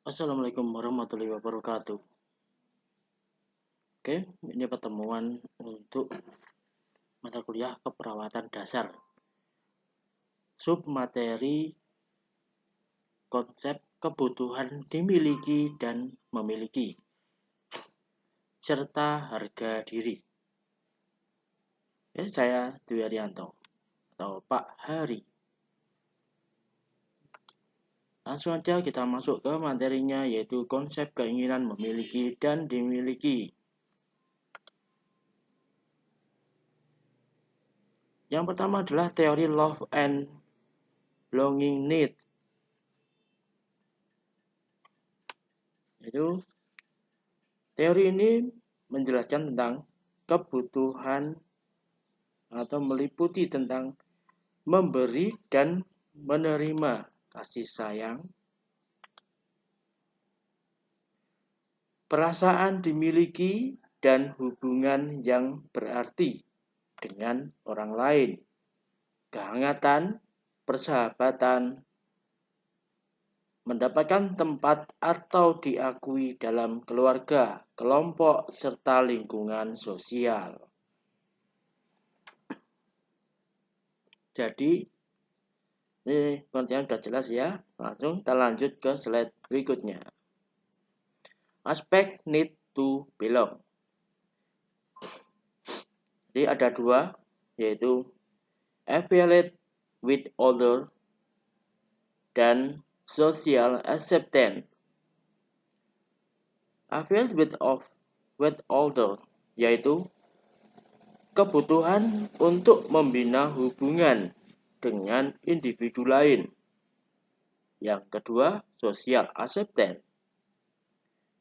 Assalamualaikum warahmatullahi wabarakatuh. Oke, ini pertemuan untuk mata kuliah keperawatan dasar. Submateri konsep kebutuhan dimiliki dan memiliki, serta harga diri. Saya Dwi Arianto atau Pak Hari. Langsung aja kita masuk ke materinya, yaitu konsep keinginan memiliki dan dimiliki. Yang pertama adalah teori love and belonging needs. Itu teori ini menjelaskan tentang kebutuhan atau meliputi tentang memberi dan menerima kasih sayang, perasaan dimiliki dan hubungan yang berarti dengan orang lain, kehangatan, persahabatan, mendapatkan tempat atau diakui dalam keluarga, kelompok, serta lingkungan sosial. Jadi, ini pengertian sudah jelas ya. Langsung kita lanjut ke slide berikutnya. Aspek need to belong. Jadi ada dua, yaitu affiliate with other dan social acceptance. Affiliate with other yaitu kebutuhan untuk membina hubungan dengan individu lain. Yang kedua, social acceptance,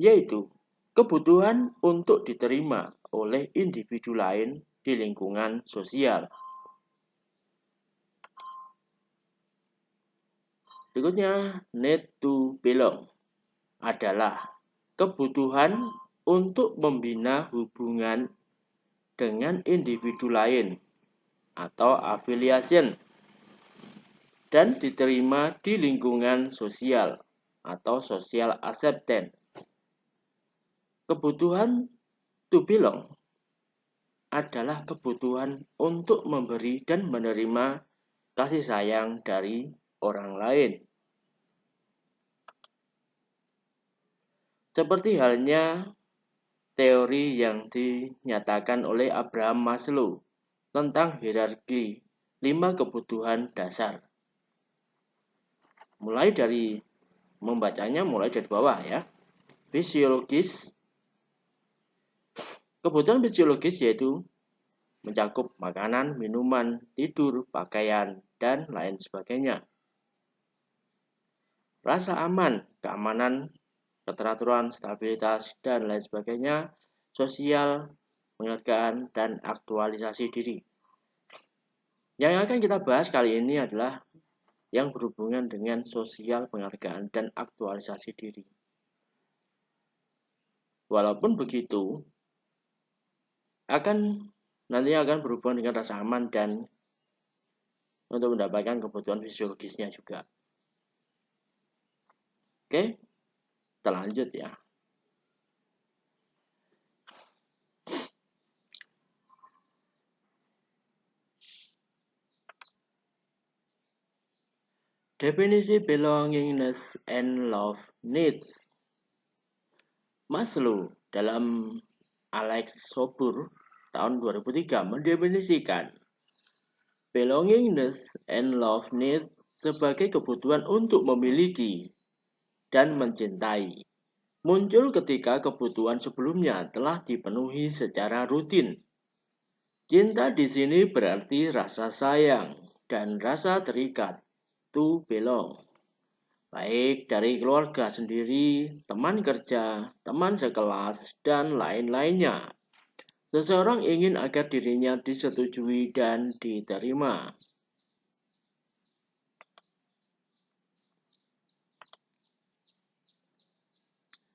yaitu kebutuhan untuk diterima oleh individu lain di lingkungan sosial. Berikutnya, need to belong adalah kebutuhan untuk membina hubungan dengan individu lain atau affiliation dan diterima di lingkungan sosial atau social acceptance. Kebutuhan to belong adalah kebutuhan untuk memberi dan menerima kasih sayang dari orang lain. Seperti halnya teori yang dinyatakan oleh Abraham Maslow tentang hierarki 5 kebutuhan dasar. Mulai dari bawah ya. Fisiologis. Kebutuhan fisiologis yaitu mencakup makanan, minuman, tidur, pakaian, dan lain sebagainya. Rasa aman, keamanan, keteraturan, stabilitas, dan lain sebagainya. Sosial, penghargaan, dan aktualisasi diri. Yang akan kita bahas kali ini adalah yang berhubungan dengan sosial, penghargaan, dan aktualisasi diri. Walaupun begitu, nantinya akan berhubungan dengan rasa aman dan untuk mendapatkan kebutuhan fisiologisnya juga. Oke, kita lanjut ya. Definisi belongingness and love needs. Maslow dalam Alex Sobur tahun 2003 mendefinisikan belongingness and love needs sebagai kebutuhan untuk memiliki dan mencintai. Muncul ketika kebutuhan sebelumnya telah dipenuhi secara rutin. Cinta di sini berarti rasa sayang dan rasa terikat, to belong. Baik dari keluarga sendiri, teman kerja, teman sekelas, dan lain-lainnya. Seseorang ingin agar dirinya disetujui dan diterima.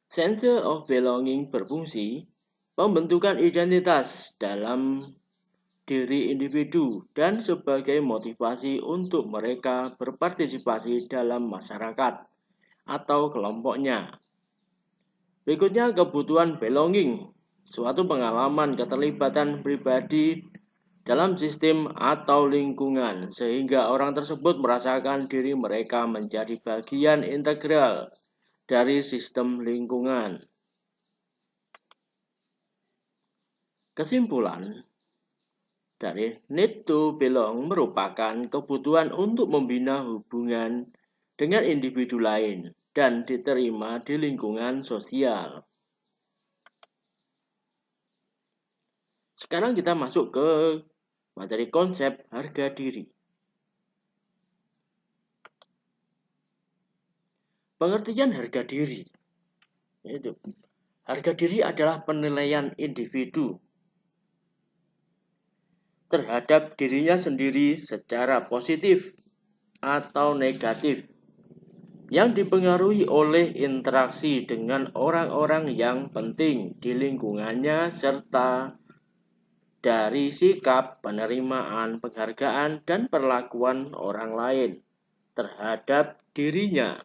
Sense of belonging berfungsi pembentukan identitas dalam diri individu dan sebagai motivasi untuk mereka berpartisipasi dalam masyarakat atau kelompoknya. Berikutnya kebutuhan belonging, suatu pengalaman keterlibatan pribadi dalam sistem atau lingkungan sehingga orang tersebut merasakan diri mereka menjadi bagian integral dari sistem lingkungan. Kesimpulan dari need to belong merupakan kebutuhan untuk membina hubungan dengan individu lain dan diterima di lingkungan sosial. Sekarang kita masuk ke materi konsep harga diri. Pengertian harga diri yaitu harga diri adalah penilaian individu terhadap dirinya sendiri secara positif atau negatif yang dipengaruhi oleh interaksi dengan orang-orang yang penting di lingkungannya serta dari sikap, penerimaan, penghargaan, dan perlakuan orang lain terhadap dirinya.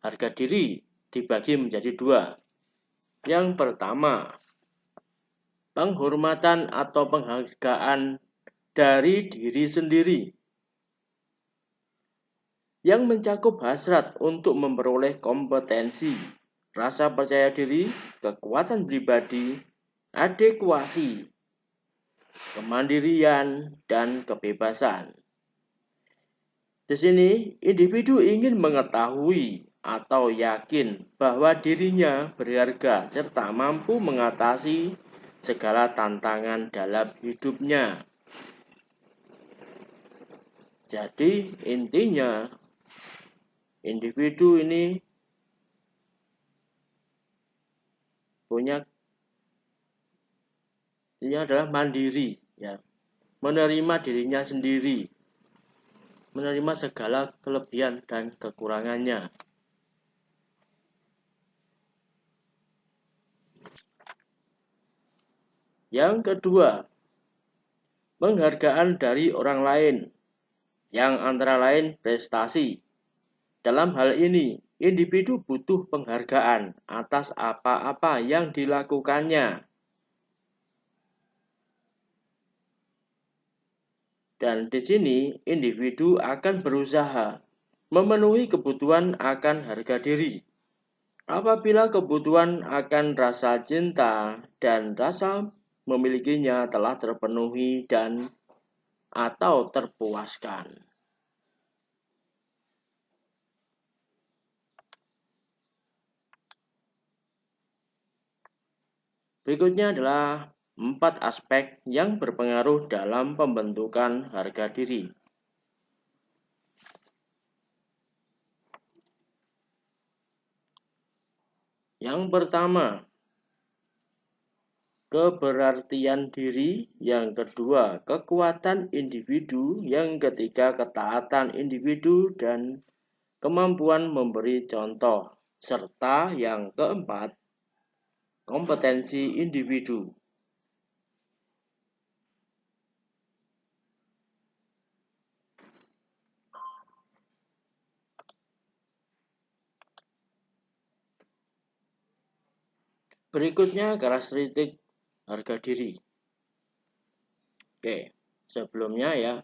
Harga diri dibagi menjadi dua. Yang pertama, penghormatan atau penghargaan dari diri sendiri yang mencakup hasrat untuk memperoleh kompetensi, rasa percaya diri, kekuatan pribadi, adekuasi, kemandirian, dan kebebasan. Di sini, individu ingin mengetahui atau yakin bahwa dirinya berharga serta mampu mengatasi segala tantangan dalam hidupnya. Jadi intinya individu ini adalah mandiri, ya, menerima dirinya sendiri, menerima segala kelebihan dan kekurangannya. Yang kedua, penghargaan dari orang lain, yang antara lain prestasi. Dalam hal ini, individu butuh penghargaan atas apa-apa yang dilakukannya. Dan di sini, individu akan berusaha memenuhi kebutuhan akan harga diri. Apabila kebutuhan akan rasa cinta dan rasa memilikinya telah terpenuhi dan atau terpuaskan. Berikutnya adalah 4 aspek yang berpengaruh dalam pembentukan harga diri. Yang pertama, keberartian diri. Yang kedua, kekuatan individu. Yang ketiga, ketaatan individu dan kemampuan memberi contoh. Serta yang keempat, kompetensi individu. Berikutnya karakteristik harga diri. Oke, sebelumnya ya,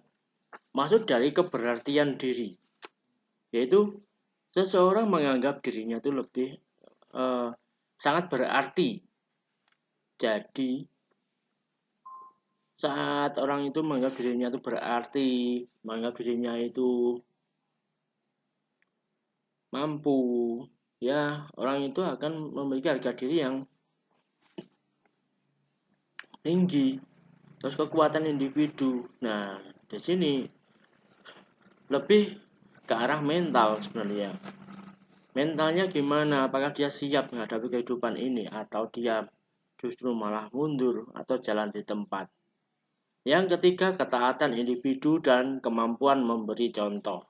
maksud dari keberartian diri, yaitu seseorang menganggap dirinya itu lebih sangat berarti. Jadi saat orang itu menganggap dirinya itu berarti, menganggap dirinya itu mampu, ya orang itu akan memiliki harga diri yang tinggi. Terus kekuatan individu. Nah, di sini lebih ke arah mental sebenarnya. Mentalnya gimana? Apakah dia siap menghadapi kehidupan ini atau dia justru malah mundur atau jalan di tempat? Yang ketiga, ketaatan individu dan kemampuan memberi contoh.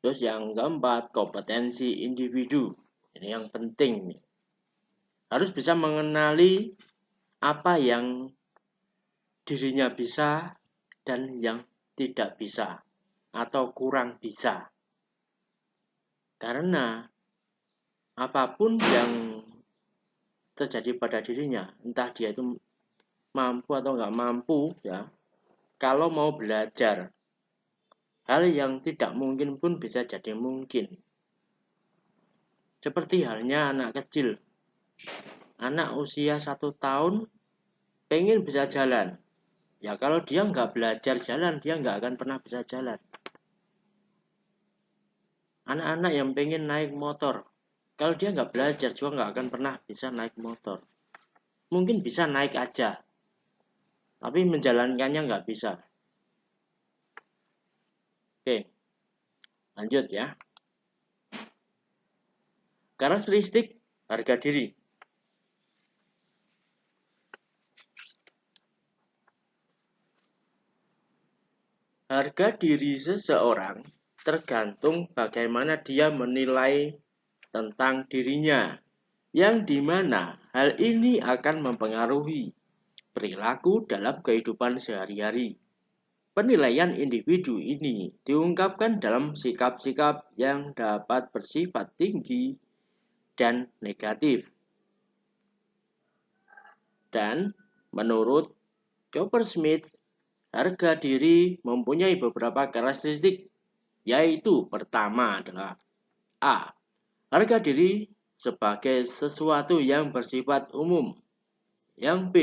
Terus yang keempat, kompetensi individu. Ini yang penting harus bisa mengenali apa yang dirinya bisa dan yang tidak bisa atau kurang bisa. Karena apapun yang terjadi pada dirinya, entah dia itu mampu atau nggak mampu, ya, kalau mau belajar, hal yang tidak mungkin pun bisa jadi mungkin. Seperti halnya anak kecil, anak usia 1 tahun pengen bisa jalan. Ya kalau dia nggak belajar jalan, dia nggak akan pernah bisa jalan. Anak-anak yang pengen naik motor, kalau dia nggak belajar juga nggak akan pernah bisa naik motor. Mungkin bisa naik aja, tapi menjalankannya nggak bisa. Oke, lanjut ya. Karakteristik harga diri. Harga diri seseorang tergantung bagaimana dia menilai tentang dirinya, yang dimana hal ini akan mempengaruhi perilaku dalam kehidupan sehari-hari. Penilaian individu ini diungkapkan dalam sikap-sikap yang dapat bersifat tinggi dan negatif. Dan menurut Coppersmith, harga diri mempunyai beberapa karakteristik, yaitu pertama adalah A. Harga diri sebagai sesuatu yang bersifat umum. Yang B.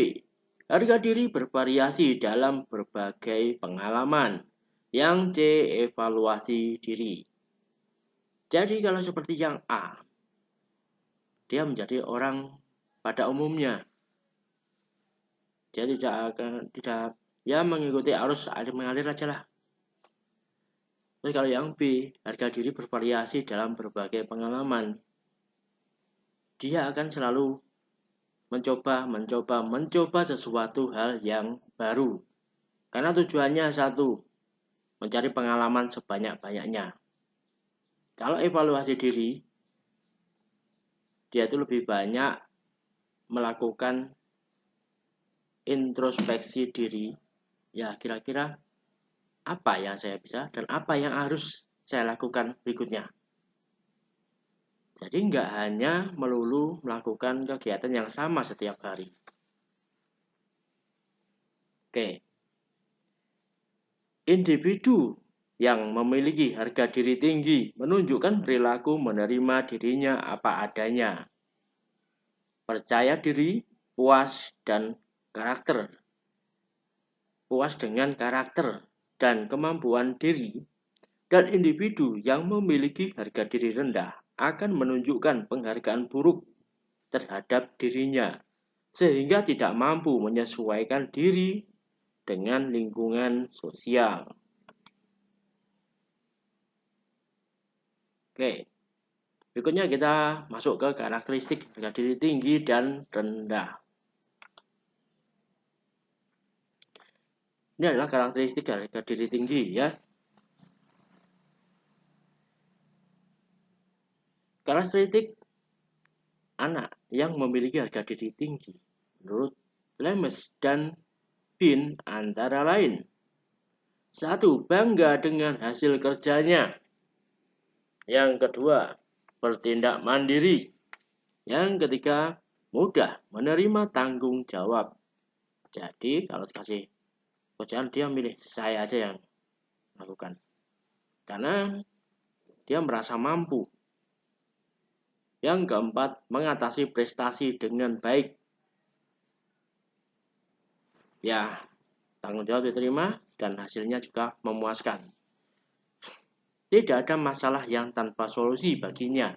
Harga diri bervariasi dalam berbagai pengalaman. Yang C. Evaluasi diri. Jadi kalau seperti yang A, dia menjadi orang pada umumnya. Dia tidak mengikuti arus mengalir aja lah. Terus kalau yang B, harga diri bervariasi dalam berbagai pengalaman. Dia akan selalu mencoba sesuatu hal yang baru. Karena tujuannya satu, mencari pengalaman sebanyak-banyaknya. Kalau evaluasi diri, dia itu lebih banyak melakukan introspeksi diri. Ya, kira-kira apa yang saya bisa dan apa yang harus saya lakukan berikutnya. Jadi nggak hanya melulu melakukan kegiatan yang sama setiap hari. Oke. Individu yang memiliki harga diri tinggi menunjukkan perilaku menerima dirinya apa adanya, percaya diri, puas dengan karakter dan kemampuan diri. Dan individu yang memiliki harga diri rendah akan menunjukkan penghargaan buruk terhadap dirinya, sehingga tidak mampu menyesuaikan diri dengan lingkungan sosial. Oke, berikutnya kita masuk ke karakteristik harga diri tinggi dan rendah. Ini adalah karakteristik harga diri tinggi ya. Karakteristik anak yang memiliki harga diri tinggi menurut Lemes dan Bin antara lain: 1. Bangga dengan hasil kerjanya. Yang kedua, bertindak mandiri. Yang ketiga, mudah menerima tanggung jawab. Jadi kalau dikasih kerjaan dia milih saya aja yang lakukan. Karena dia merasa mampu. Yang keempat, mengatasi prestasi dengan baik. Ya, tanggung jawab diterima dan hasilnya juga memuaskan. Tidak ada masalah yang tanpa solusi baginya.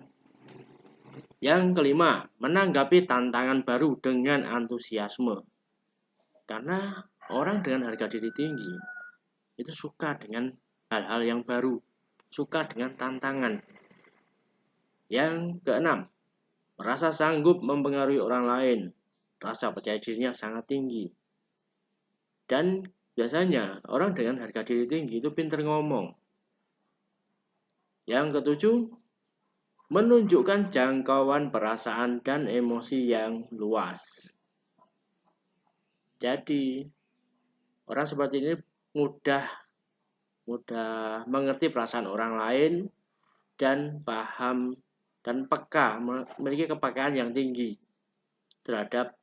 Yang kelima, menanggapi tantangan baru dengan antusiasme. Karena orang dengan harga diri tinggi itu suka dengan hal-hal yang baru, suka dengan tantangan. Yang keenam, merasa sanggup mempengaruhi orang lain. Rasa percaya dirinya sangat tinggi. Dan biasanya orang dengan harga diri tinggi itu pintar ngomong. Yang ketujuh, menunjukkan jangkauan perasaan dan emosi yang luas. Jadi, Orang seperti ini mudah mengerti perasaan orang lain dan paham dan peka, memiliki kepekaan yang tinggi terhadap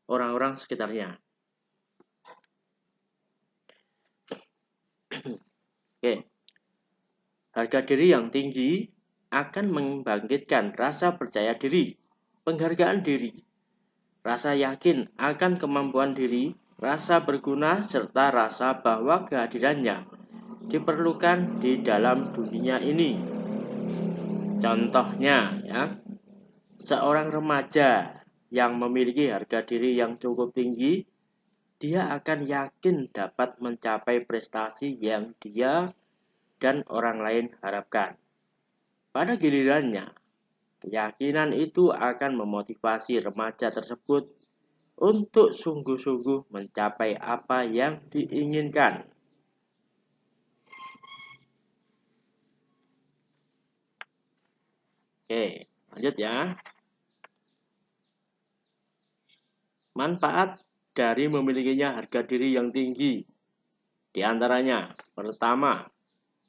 orang-orang sekitarnya. Oke. Harga diri yang tinggi akan membangkitkan rasa percaya diri, penghargaan diri, rasa yakin akan kemampuan diri, rasa berguna, serta rasa bahwa kehadirannya diperlukan di dalam dunia ini. Contohnya, ya, seorang remaja yang memiliki harga diri yang cukup tinggi, dia akan yakin dapat mencapai prestasi yang dia dan orang lain harapkan. Pada gilirannya, keyakinan itu akan memotivasi remaja tersebut untuk sungguh-sungguh mencapai apa yang diinginkan. Oke, lanjut ya. Manfaat dari memilikinya harga diri yang tinggi. Di antaranya, pertama,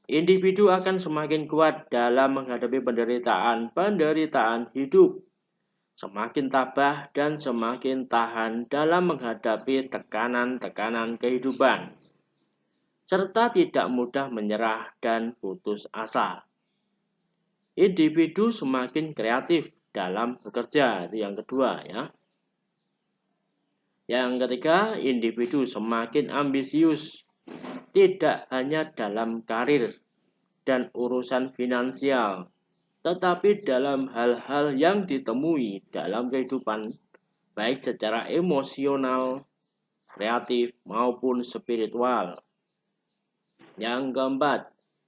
individu akan semakin kuat dalam menghadapi penderitaan hidup, semakin tabah dan semakin tahan dalam menghadapi tekanan-tekanan kehidupan, serta tidak mudah menyerah dan putus asa. Individu semakin kreatif dalam bekerja, itu yang kedua ya. Yang ketiga, individu semakin ambisius, tidak hanya dalam karir dan urusan finansial, tetapi dalam hal-hal yang ditemui dalam kehidupan, baik secara emosional, kreatif, maupun spiritual. Yang keempat,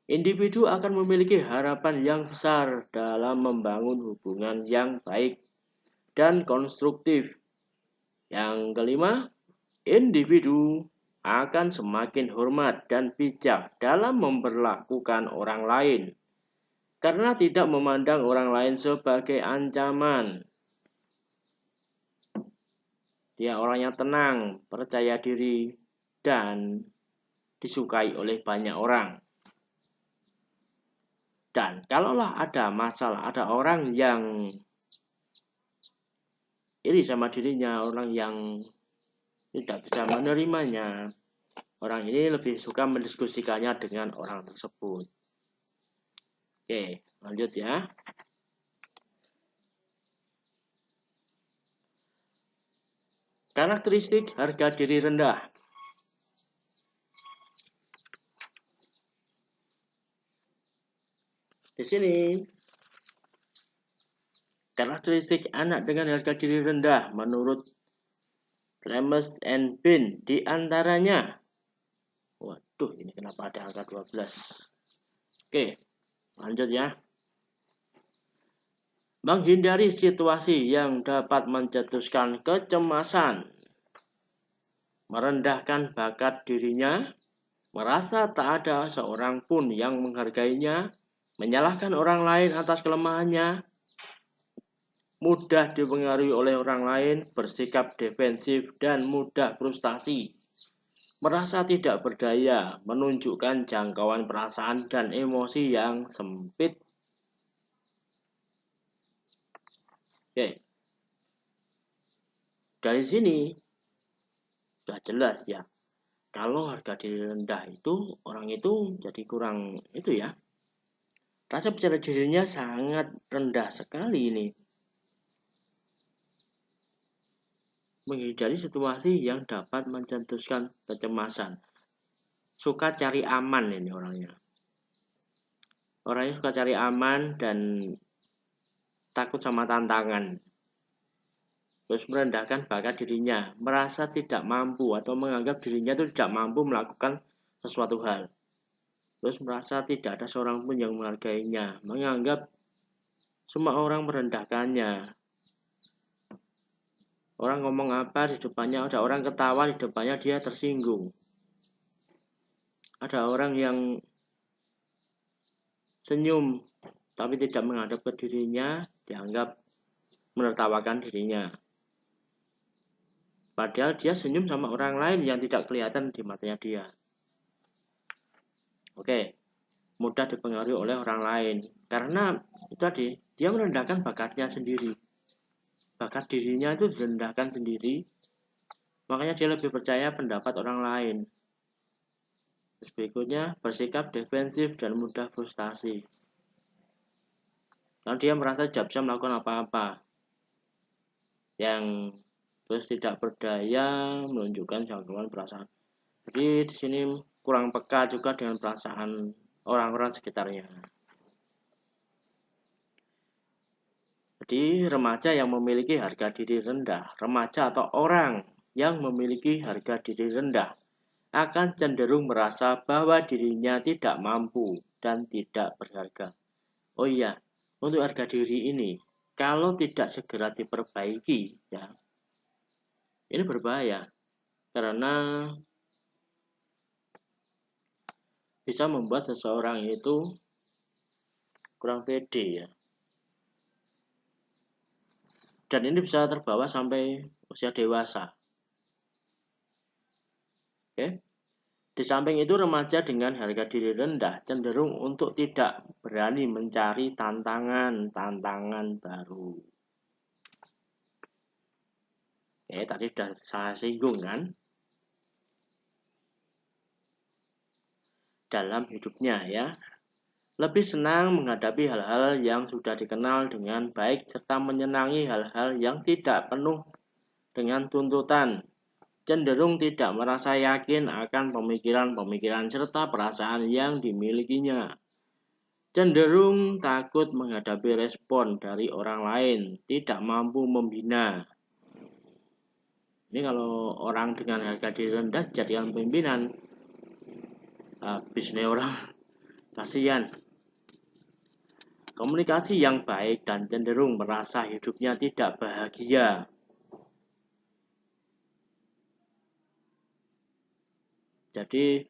individu akan memiliki harapan yang besar dalam membangun hubungan yang baik dan konstruktif. Yang kelima, individu akan semakin hormat dan bijak dalam memperlakukan orang lain karena tidak memandang orang lain sebagai ancaman. Dia orangnya tenang, percaya diri, dan disukai oleh banyak orang. Dan kalaulah ada masalah, ada orang yang iri sama dirinya, orang yang tidak bisa menerimanya, orang ini lebih suka mendiskusikannya dengan orang tersebut. Oke, lanjut ya. Karakteristik harga diri rendah. Di sini, karakteristik anak dengan harga diri rendah menurut Clemens and Bean di antaranya. Waduh, ini kenapa ada angka 12? Oke, lanjut ya. Menghindari situasi yang dapat mencetuskan kecemasan, merendahkan bakat dirinya, merasa tak ada seorang pun yang menghargainya, menyalahkan orang lain atas kelemahannya, mudah dipengaruhi oleh orang lain, bersikap defensif dan mudah frustasi, merasa tidak berdaya, menunjukkan jangkauan perasaan dan emosi yang sempit. Oke. Dari sini sudah jelas ya. Kalau harga diri rendah itu, orang itu jadi kurang itu ya. Rasa percaya dirinya sangat rendah sekali ini. Menghindari situasi yang dapat mencetuskan kecemasan. Suka cari aman ini orangnya. Orangnya suka cari aman dan takut sama tantangan. Terus merendahkan bakat dirinya, merasa tidak mampu atau menganggap dirinya itu tidak mampu melakukan sesuatu hal. Terus merasa tidak ada seorang pun yang menghargainya, menganggap semua orang merendahkannya. Orang ngomong apa di depannya, ada orang ketawa di depannya dia tersinggung. Ada orang yang senyum tapi tidak menghadap ke dirinya, dianggap menertawakan dirinya. Padahal dia senyum sama orang lain yang tidak kelihatan di matanya dia. Oke, mudah dipengaruhi oleh orang lain. Karena itu tadi, dia merendahkan bakatnya sendiri. Bakat dirinya itu direndahkan sendiri, makanya dia lebih percaya pendapat orang lain. Terus berikutnya, bersikap defensif dan mudah frustasi. Lalu dia merasa tidak bisa melakukan apa-apa. Yang terus tidak berdaya, menunjukkan gangguan perasaan. Jadi di sini kurang peka juga dengan perasaan orang-orang sekitarnya. Jadi remaja yang memiliki harga diri rendah, remaja atau orang yang memiliki harga diri rendah akan cenderung merasa bahwa dirinya tidak mampu dan tidak berharga. Oh iya, untuk harga diri ini, kalau tidak segera diperbaiki, ya, ini berbahaya karena bisa membuat seseorang itu kurang pede ya. Dan ini bisa terbawa sampai usia dewasa. Oke. Di samping itu remaja dengan harga diri rendah cenderung untuk tidak berani mencari tantangan baru. Oke, tadi sudah saya singgung kan. Dalam hidupnya ya. Lebih senang menghadapi hal-hal yang sudah dikenal dengan baik serta menyenangi hal-hal yang tidak penuh dengan tuntutan. Cenderung tidak merasa yakin akan pemikiran-pemikiran serta perasaan yang dimilikinya. Cenderung takut menghadapi respon dari orang lain, tidak mampu membina. Ini kalau orang dengan harga diri rendah jadikan pimpinan, habis nih orang, kasihan. Komunikasi yang baik dan cenderung merasa hidupnya tidak bahagia. Jadi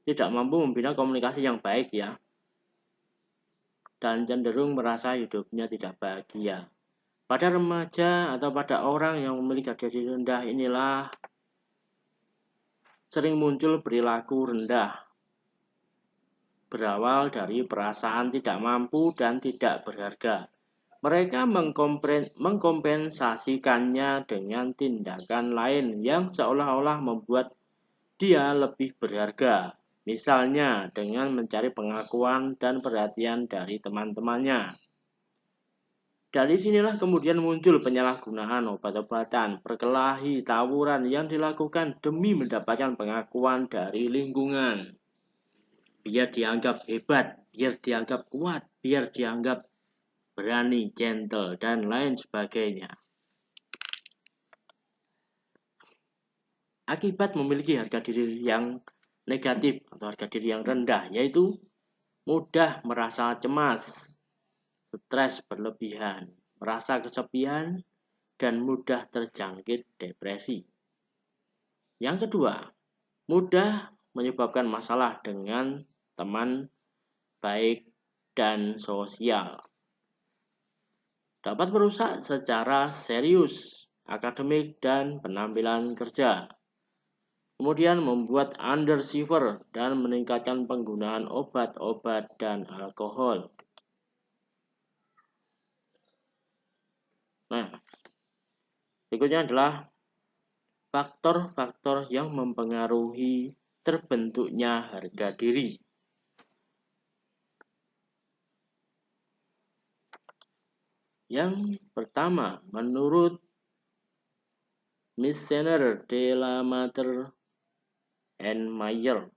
tidak mampu membina komunikasi yang baik ya. Dan cenderung merasa hidupnya tidak bahagia. Pada remaja atau pada orang yang memiliki harga diri rendah inilah sering muncul perilaku rendah. Berawal dari perasaan tidak mampu dan tidak berharga. Mereka mengkompensasikannya dengan tindakan lain yang seolah-olah membuat dia lebih berharga. Misalnya dengan mencari pengakuan dan perhatian dari teman-temannya. Dari sinilah kemudian muncul penyalahgunaan obat-obatan, perkelahi, tawuran yang dilakukan demi mendapatkan pengakuan dari lingkungan. Biar dianggap hebat, biar dianggap kuat, biar dianggap berani, gentle, dan lain sebagainya. Akibat memiliki harga diri yang negatif atau harga diri yang rendah, yaitu mudah merasa cemas, stres berlebihan, merasa kesepian, dan mudah terjangkit depresi. Yang kedua, mudah menyebabkan masalah dengan teman baik dan sosial. Dapat merusak secara serius akademik dan penampilan kerja. Kemudian membuat underachiever dan meningkatkan penggunaan obat-obat dan alkohol. Nah, berikutnya adalah faktor-faktor yang mempengaruhi terbentuknya harga diri. Yang pertama, menurut Missener de la Mater and Mayer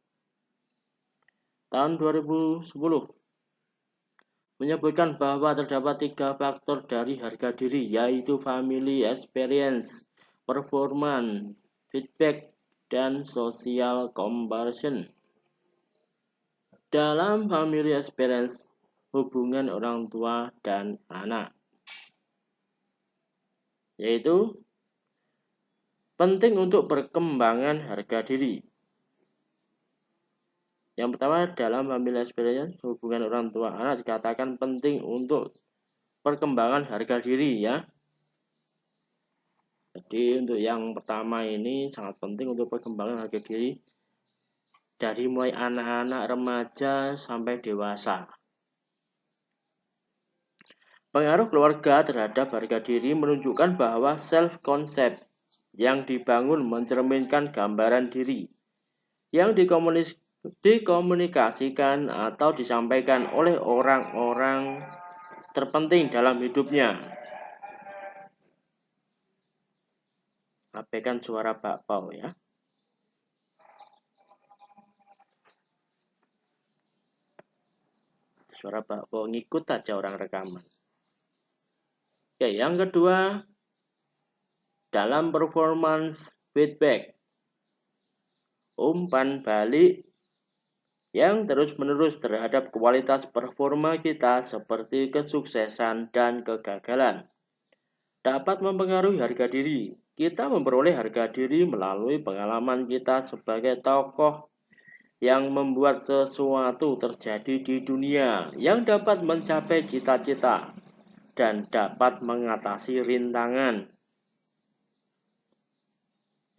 tahun 2010 menyebutkan bahwa terdapat 3 faktor dari harga diri, yaitu family experience, performance, feedback, dan social comparison. Dalam family experience, hubungan orang tua dan anak, yaitu penting untuk perkembangan harga diri. Yang pertama, dalam family experience, hubungan orang tua anak dikatakan penting untuk perkembangan harga diri ya. Jadi untuk yang pertama ini sangat penting untuk perkembangan harga diri dari mulai anak-anak, remaja, sampai dewasa. Pengaruh keluarga terhadap harga diri menunjukkan bahwa self-concept yang dibangun mencerminkan gambaran diri yang dikomunikasikan atau disampaikan oleh orang-orang terpenting dalam hidupnya. Abaikan suara bakpao ya. Suara bakpao ngikut aja orang rekaman. Oke, yang kedua, dalam performance feedback, umpan balik yang terus-menerus terhadap kualitas performa kita seperti kesuksesan dan kegagalan dapat mempengaruhi harga diri. Kita memperoleh harga diri melalui pengalaman kita sebagai tokoh yang membuat sesuatu terjadi di dunia, yang dapat mencapai cita-cita dan dapat mengatasi rintangan.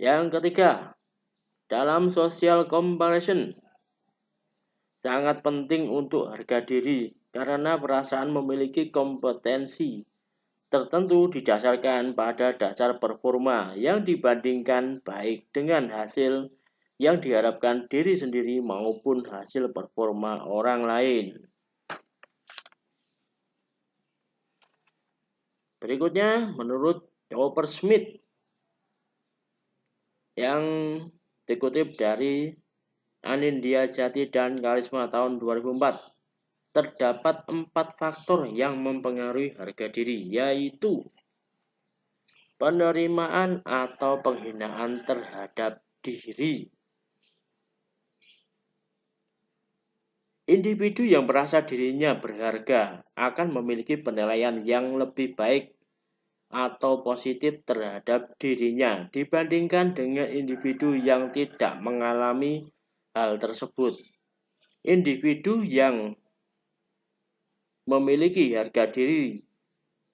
Yang ketiga, dalam social comparison, sangat penting untuk harga diri karena perasaan memiliki kompetensi tertentu didasarkan pada dasar performa yang dibandingkan baik dengan hasil yang diharapkan diri sendiri maupun hasil performa orang lain. Berikutnya, menurut Chopper Smith yang dikutip dari Anindya Jati dan Karisma tahun 2004, terdapat 4 faktor yang mempengaruhi harga diri, yaitu penerimaan atau penghinaan terhadap diri. Individu yang merasa dirinya berharga akan memiliki penilaian yang lebih baik atau positif terhadap dirinya dibandingkan dengan individu yang tidak mengalami hal tersebut. Individu yang memiliki harga diri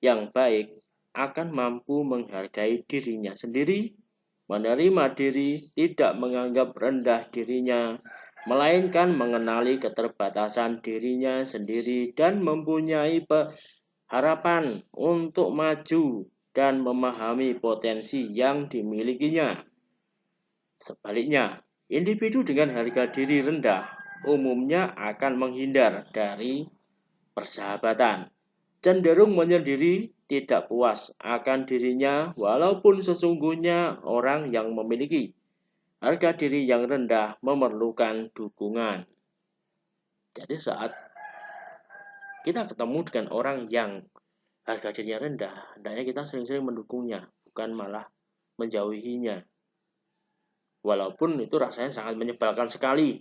yang baik akan mampu menghargai dirinya sendiri, menerima diri, tidak menganggap rendah dirinya, melainkan mengenali keterbatasan dirinya sendiri dan mempunyai harapan untuk maju dan memahami potensi yang dimilikinya. Sebaliknya, individu dengan harga diri rendah umumnya akan menghindar dari persahabatan, cenderung menyendiri, tidak puas akan dirinya walaupun sesungguhnya orang yang memiliki harga diri yang rendah memerlukan dukungan. Jadi saat kita ketemu dengan orang yang harga dirinya rendah, hendaknya kita sering-sering mendukungnya, bukan malah menjauhinya. Walaupun itu rasanya sangat menyebalkan sekali,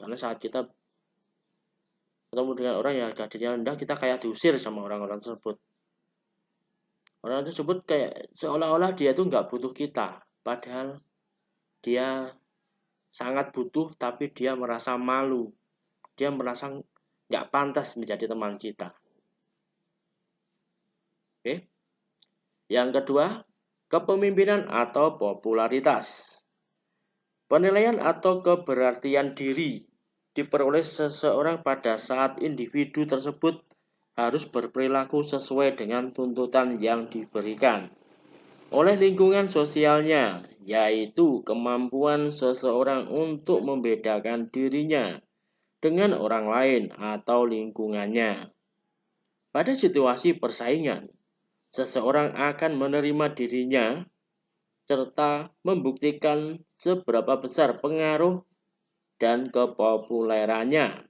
karena saat kita ketemu dengan orang yang harga dirinya rendah, kita kayak diusir sama orang-orang tersebut. Orang tersebut kayak seolah-olah dia tuh nggak butuh kita, padahal dia sangat butuh, tapi dia merasa malu, dia merasa nggak pantas menjadi teman kita. Oke. Yang kedua, kepemimpinan atau popularitas. Penilaian atau keberartian diri diperoleh seseorang pada saat individu tersebut harus berperilaku sesuai dengan tuntutan yang diberikan oleh lingkungan sosialnya, yaitu kemampuan seseorang untuk membedakan dirinya dengan orang lain atau lingkungannya. Pada situasi persaingan, seseorang akan menerima dirinya serta membuktikan seberapa besar pengaruh dan kepopulerannya.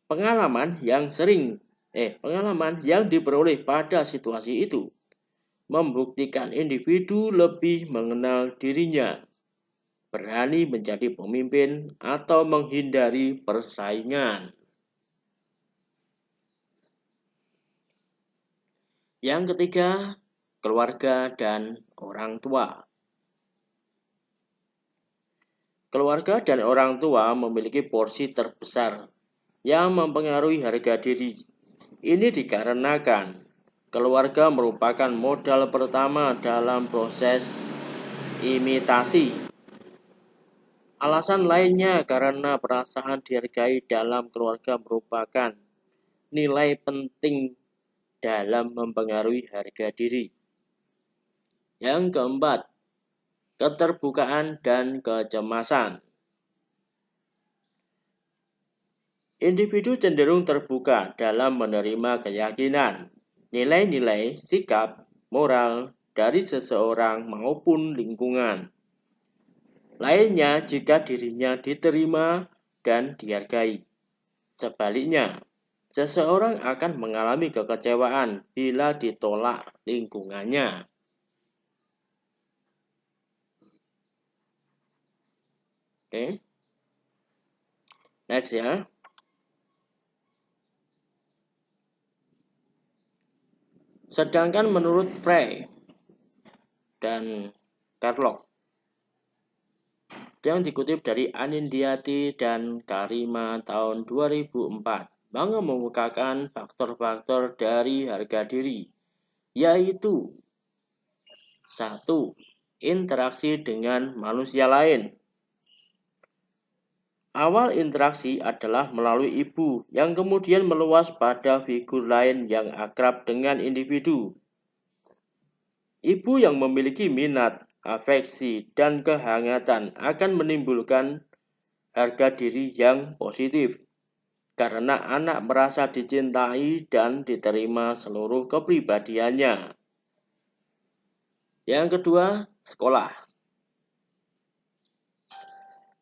Pengalaman yang diperoleh pada situasi itu membuktikan individu lebih mengenal dirinya, berani menjadi pemimpin atau menghindari persaingan. Yang ketiga, keluarga dan orang tua. Keluarga dan orang tua memiliki porsi terbesar yang mempengaruhi harga diri. Ini dikarenakan keluarga merupakan modal pertama dalam proses imitasi. Alasan lainnya karena perasaan dihargai dalam keluarga merupakan nilai penting dalam mempengaruhi harga diri. Yang keempat, keterbukaan dan kecemasan. Individu cenderung terbuka dalam menerima keyakinan, nilai-nilai, sikap, moral dari seseorang maupun lingkungan lainnya jika dirinya diterima dan dihargai. Sebaliknya, seseorang akan mengalami kekecewaan bila ditolak lingkungannya. Oke. Next ya. Sedangkan menurut Frey dan Carlock yang dikutip dari Anindiati dan Karima tahun 2004, mengemukakan faktor-faktor dari harga diri, yaitu 1. Interaksi dengan manusia lain. Awal interaksi adalah melalui ibu yang kemudian meluas pada figur lain yang akrab dengan individu. Ibu yang memiliki minat, afeksi, dan kehangatan akan menimbulkan harga diri yang positif karena anak merasa dicintai dan diterima seluruh kepribadiannya. Yang kedua, sekolah.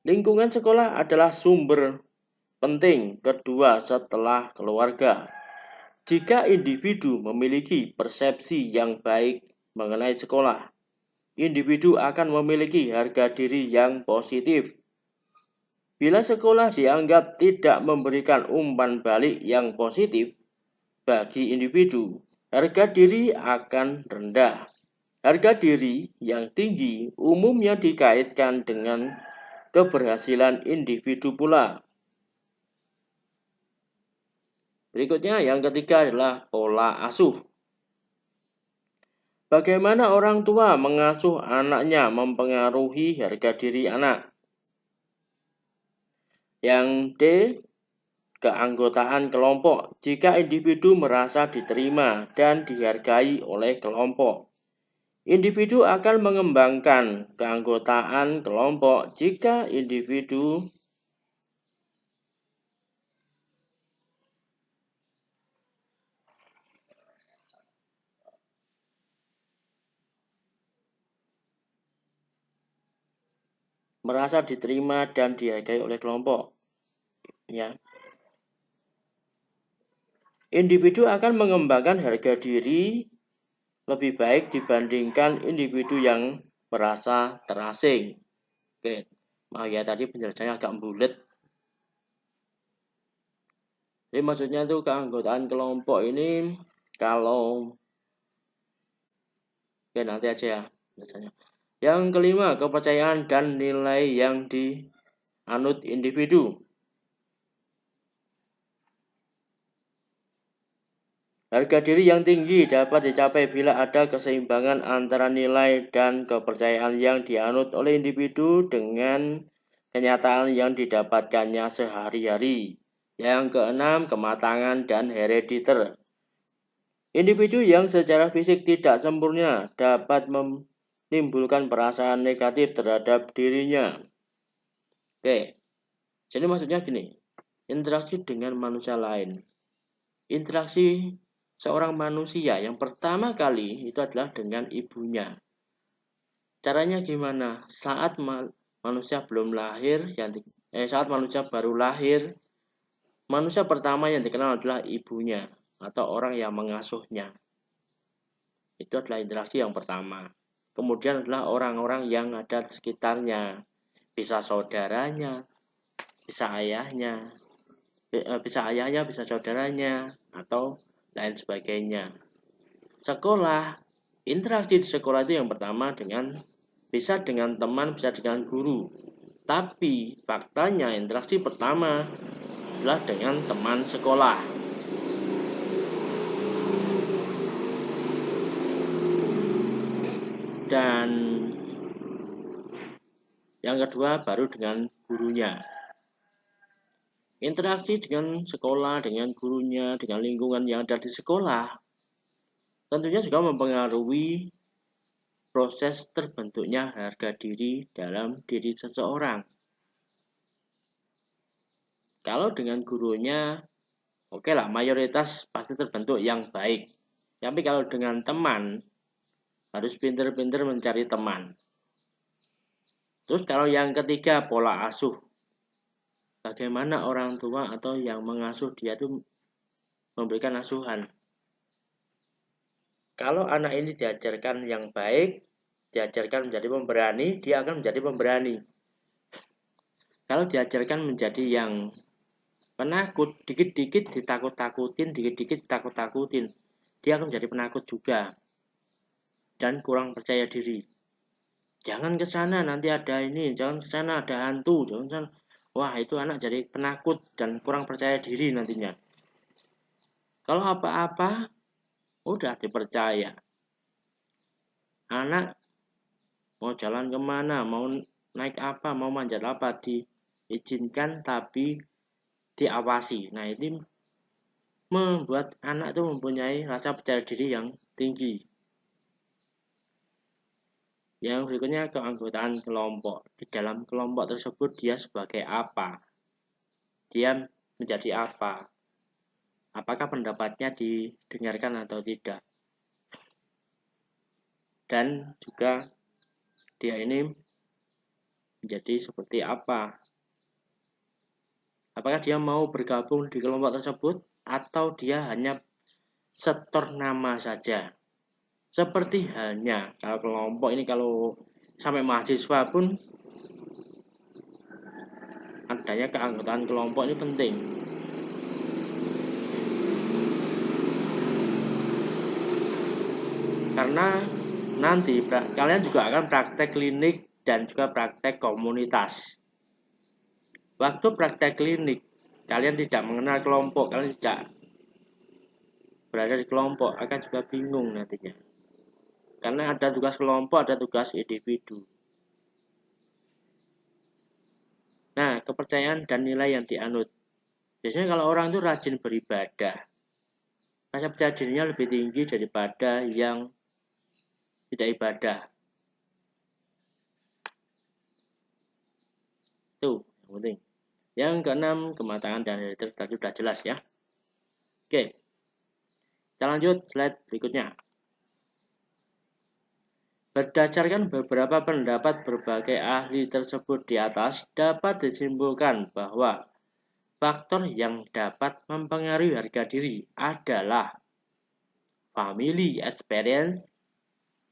Lingkungan sekolah adalah sumber penting kedua setelah keluarga. Jika individu memiliki persepsi yang baik mengenai sekolah, individu akan memiliki harga diri yang positif. Bila sekolah dianggap tidak memberikan umpan balik yang positif bagi individu, harga diri akan rendah. Harga diri yang tinggi umumnya dikaitkan dengan keberhasilan individu pula. Berikutnya yang ketiga adalah pola asuh. Bagaimana orang tua mengasuh anaknya mempengaruhi harga diri anak. Yang D, keanggotaan kelompok. Jika individu merasa diterima dan dihargai oleh kelompok, individu akan mengembangkan keanggotaan kelompok. Jika individu merasa diterima dan dihargai oleh kelompok, ya, individu akan mengembangkan harga diri lebih baik dibandingkan individu yang merasa terasing. Oke, ya tadi penjelasannya agak bulat. Jadi maksudnya itu keanggotaan kelompok ini kalau nanti aja ya biasanya. Yang kelima, kepercayaan dan nilai yang dianut individu. Harga diri yang tinggi dapat dicapai bila ada keseimbangan antara nilai dan kepercayaan yang dianut oleh individu dengan kenyataan yang didapatkannya sehari-hari. Yang keenam, kematangan dan herediter. Individu yang secara fisik tidak sempurna dapat menimbulkan perasaan negatif terhadap dirinya. Oke, jadi maksudnya gini, interaksi dengan manusia lain. Interaksi seorang manusia yang pertama kali itu adalah dengan ibunya. Caranya gimana? Saat manusia belum lahir, saat manusia baru lahir, manusia pertama yang dikenal adalah ibunya atau orang yang mengasuhnya. Itu adalah interaksi yang pertama. Kemudian adalah orang-orang yang ada di sekitarnya, bisa saudaranya, bisa ayahnya, bisa saudaranya, atau lain sebagainya. Sekolah, interaksi di sekolah itu yang pertama bisa dengan teman, bisa dengan guru. Tapi faktanya interaksi pertama adalah dengan teman sekolah. Dan yang kedua baru dengan gurunya. Interaksi dengan sekolah, dengan gurunya, dengan lingkungan yang ada di sekolah tentunya juga mempengaruhi proses terbentuknya harga diri dalam diri seseorang. Kalau dengan gurunya, oke lah, mayoritas pasti terbentuk yang baik. Tapi kalau dengan teman, harus pintar-pintar mencari teman. Terus kalau yang ketiga, pola asuh. Bagaimana orang tua atau yang mengasuh dia itu memberikan asuhan. Kalau anak ini diajarkan yang baik, diajarkan menjadi pemberani, dia akan menjadi pemberani. Kalau diajarkan menjadi yang penakut, dikit-dikit ditakut-takutin, dia akan menjadi penakut juga. Dan kurang percaya diri. Jangan ke sana, nanti ada ini, jangan ke sana, ada hantu, jangan ke sana. Wah, itu anak jadi penakut dan kurang percaya diri nantinya. Kalau apa-apa, udah dipercaya. Anak mau jalan kemana, mau naik apa, mau manjat apa, diizinkan tapi diawasi. Nah, ini membuat anak itu mempunyai rasa percaya diri yang tinggi. Yang berikutnya, keanggotaan kelompok. Di dalam kelompok tersebut dia sebagai apa? Dia menjadi apa? Apakah pendapatnya didengarkan atau tidak? Dan juga dia ini menjadi seperti apa? Apakah dia mau bergabung di kelompok tersebut atau dia hanya setor nama saja? Seperti halnya kalau kelompok ini, kalau sampai mahasiswa pun adanya keanggotaan kelompok ini penting. Karena nanti kalian juga akan praktek klinik dan juga praktek komunitas. Waktu praktek klinik, kalian tidak mengenal kelompok, kalian tidak berada di kelompok, akan juga bingung nantinya. Karena ada tugas kelompok, ada tugas individu. Nah, kepercayaan dan nilai yang dianut. Biasanya kalau orang itu rajin beribadah, rasa percaya dirinya lebih tinggi daripada yang tidak ibadah. Itu yang penting. Yang keenam, kematangan dan tadi sudah jelas ya. Oke, kita lanjut slide berikutnya. Berdasarkan beberapa pendapat berbagai ahli tersebut di atas, dapat disimpulkan bahwa faktor yang dapat mempengaruhi harga diri adalah family experience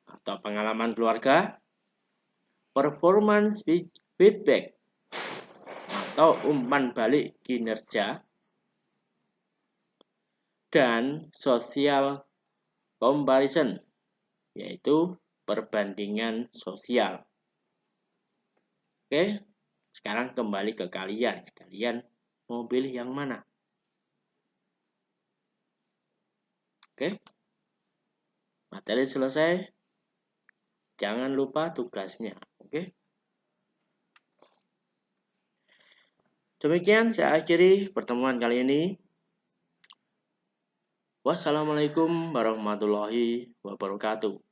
atau pengalaman keluarga, performance feedback atau umpan balik kinerja, dan social comparison, yaitu perbandingan sosial. Oke, sekarang kembali ke kalian. Kalian mau pilih yang mana? Oke, materi selesai. Jangan lupa tugasnya. Oke. Demikian saya akhiri pertemuan kali ini. Wassalamualaikum warahmatullahi wabarakatuh.